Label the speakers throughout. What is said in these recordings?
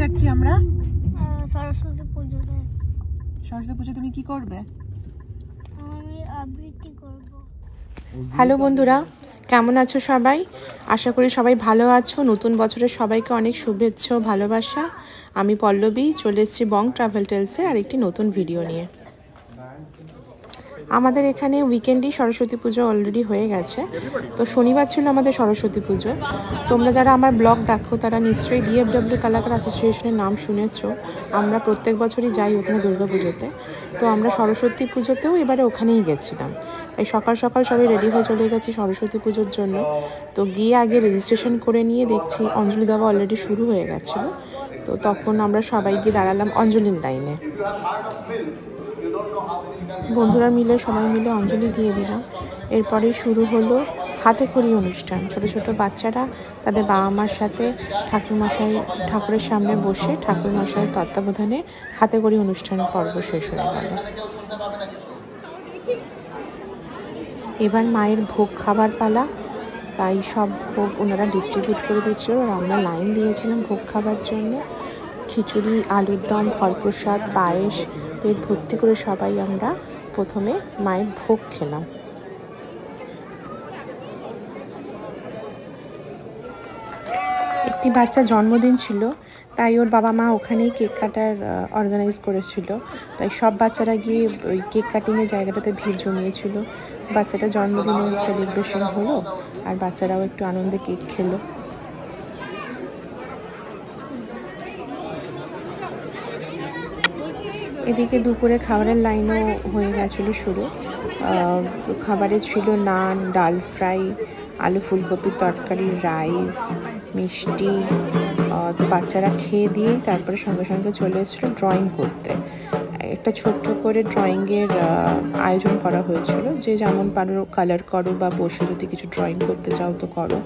Speaker 1: যাচ্ছি আমরা?
Speaker 2: সরস্বতী পুজোতে।
Speaker 1: সরস্বতী পুজো তুমি কি করবে?
Speaker 2: আমি আবৃত্তি করব।
Speaker 3: হ্যালো বন্ধুরা, কেমন আছো সবাই? আশা করি সবাই ভালো আছো। নতুন বছরের সবাইকে অনেক শুভেচ্ছা ও ভালোবাসা। আমি পল্লবী, চলে এসেছি বং ট্রাভেল টেলসের আরেকটি নতুন ভিডিও নিয়ে। আমাদের এখানে উইকেন্ডেই সরস্বতী পুজো অলরেডি হয়ে গেছে। তো শনিবার ছিল আমাদের সরস্বতী পুজো। তোমরা যারা আমার ব্লগ দেখো তারা নিশ্চয়ই ডিএফডব্লিউ কলাকার অ্যাসোসিয়েশনের নাম শুনেছো। আমরা প্রত্যেক বছরই যাই ওখানে দুর্গা পুজোতে। তো আমরা সরস্বতী পুজোতেও এবারে ওখানেই গেছিলাম। তাই সকাল সকাল সবাই রেডি হয়ে চলে গেছি সরস্বতী পুজোর জন্য। তো গিয়ে আগে রেজিস্ট্রেশন করে নিয়ে দেখছি অঞ্জলি দেওয়া অলরেডি শুরু হয়ে গেছিলো। তো তখন আমরা সবাই গিয়ে দাঁড়ালাম অঞ্জলির লাইনে। বন্ধুরা মিলে সবাই মিলে অঞ্জলি দিয়ে দিলাম। এরপরেই শুরু হলো হাতে খড়ি অনুষ্ঠান। ছোট ছোট বাচ্চারা তাদের বাবা মার সাথে ঠাকুরের সামনে বসে ঠাকুরমশাইয়ের তত্ত্বাবধানে হাতে খড়ি অনুষ্ঠান পর্ব শেষ হয়ে গেল। এবার মায়ের ভোগ খাবার পালা। তাই সব ভোগ ওনারা ডিস্ট্রিবিউট করে দিচ্ছিল আর আমরা লাইন দিয়েছিলাম ভোগ খাবার জন্য। খিচুড়ি, আলুর দম, ফল প্রসাদ, পায়েস, পেট ভর্তি করে সবাই আমরা প্রথমে মায়ের ভোগ খেলাম। একটি বাচ্চা জন্মদিন ছিল, তাই ওর বাবা মা ওখানেই কেক কাটার অর্গানাইজ করেছিল। তাই সব বাচ্চারা গিয়ে ওই কেক কাটিংয়ের জায়গাটাতে ভিড় জমিয়েছিল। বাচ্চাটা জন্মদিনের সেলিব্রেশন হলো আর বাচ্চারাও একটু আনন্দে কেক খেলো। এদিকে দুপুরে খাবারের লাইনও হয়ে গেছিলো শুরু। তো খাবারে ছিল নান, ডাল ফ্রাই, আলু ফুলকপির তরকারি, রাইস, মিষ্টি। তো বাচ্চারা খেয়ে দিয়েই তারপরে সঙ্গে সঙ্গে চলে এসেছিলো ড্রয়িং করতে। একটা ছোট্ট করে ড্রয়িংয়ের আয়োজন করা হয়েছিল। যে যেমন পারো কালার করো বা বসে যদি কিছু ড্রয়িং করতে চাও তো করো।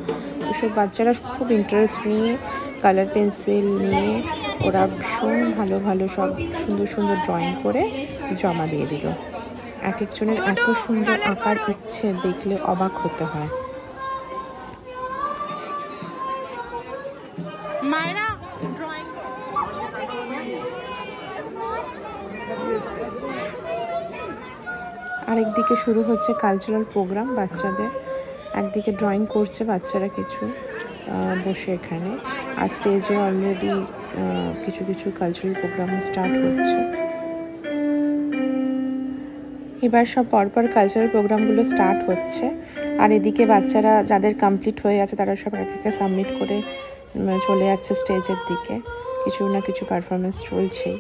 Speaker 3: তো সব বাচ্চারা খুব ইন্টারেস্ট নিয়ে কালার পেন্সিল নিয়ে ওরা ভীষণ ভালো ভালো সব সুন্দর সুন্দর ড্রয়িং করে জমা দিয়ে দিল। এক একজনের এত সুন্দর আঁকার ইচ্ছে দেখলে অবাক হতে হয়। আরেকদিকে শুরু হচ্ছে কালচারাল প্রোগ্রাম বাচ্চাদের। একদিকে ড্রয়িং করছে বাচ্চারা কিছু বসে এখানে, আর স্টেজে অলরেডি কিছু কিছু কালচারাল প্রোগ্রাম স্টার্ট হচ্ছে। এবার সব পরপর কালচারাল প্রোগ্রামগুলো স্টার্ট হচ্ছে। আর এদিকে বাচ্চারা যাদের কমপ্লিট হয়ে আছে তারা সব একে সাবমিট করে চলে যাচ্ছে স্টেজের দিকে। কিছু না কিছু পারফরমেন্স চলছেই।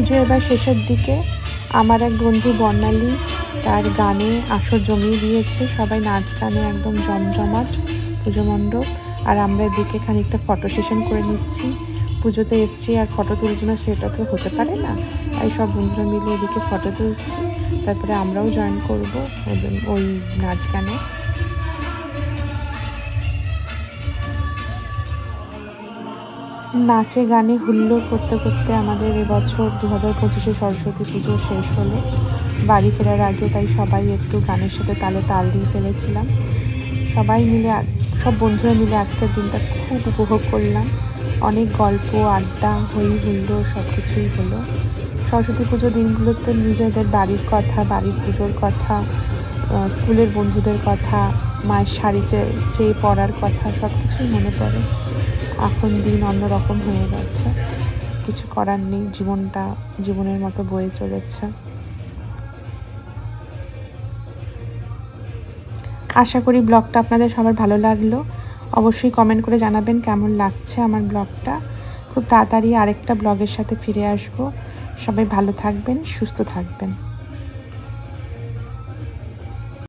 Speaker 3: পুজো এবার শেষের দিকে। আমার এক বন্ধু বর্ণালী তার গানে আসর জমিয়ে দিয়েছে, সবাই নাচ গানে একদম জমজমাট পুজো মণ্ডপ। আর আমরা এদিকে খানিকটা ফটো সেশন করে নিচ্ছি। পুজোতে এসছি আর ফটো তুলছি না সেটা তো হতে পারে না, তাই সব বন্ধুরা মিলে এদিকে ফটো তুলছি। তারপরে আমরাও জয়েন করবো ওই নাচ গানে। নাচে গানে হুল্লোড় করতে করতে আমাদের এবছর 2025-এ সরস্বতী পুজো শেষ হলো। বাড়ি ফেরার আগে তাই সবাই একটু গানের সাথে তালে তাল দিয়ে ফেলেছিলাম। সবাই মিলে, সব বন্ধুরা মিলে আজকের দিনটা খুব উপভোগ করলাম। অনেক গল্প, আড্ডা, হই হুল্লোড় সব কিছুই হলো। সরস্বতী পুজো দিনগুলোতে নিজেদের বাড়ির কথা, বাড়ির পুজোর কথা, স্কুলের বন্ধুদের কথা, মায়ের শাড়ি চেয়ে পরার কথা সব কিছুই মনে পড়ে। এখন দিন অন্যরকম হয়ে গেছে, কিছু করার নেই, জীবনটা জীবনের মতো বয়ে চলেছে। আশা করি ব্লগটা আপনাদের সবার ভালো লাগলো। অবশ্যই কমেন্ট করে জানাবেন কেমন লাগছে আমার ব্লগটা। খুব তাড়াতাড়ি আরেকটা ব্লগের সাথে ফিরে আসবো। সবাই ভালো থাকবেন, সুস্থ থাকবেন।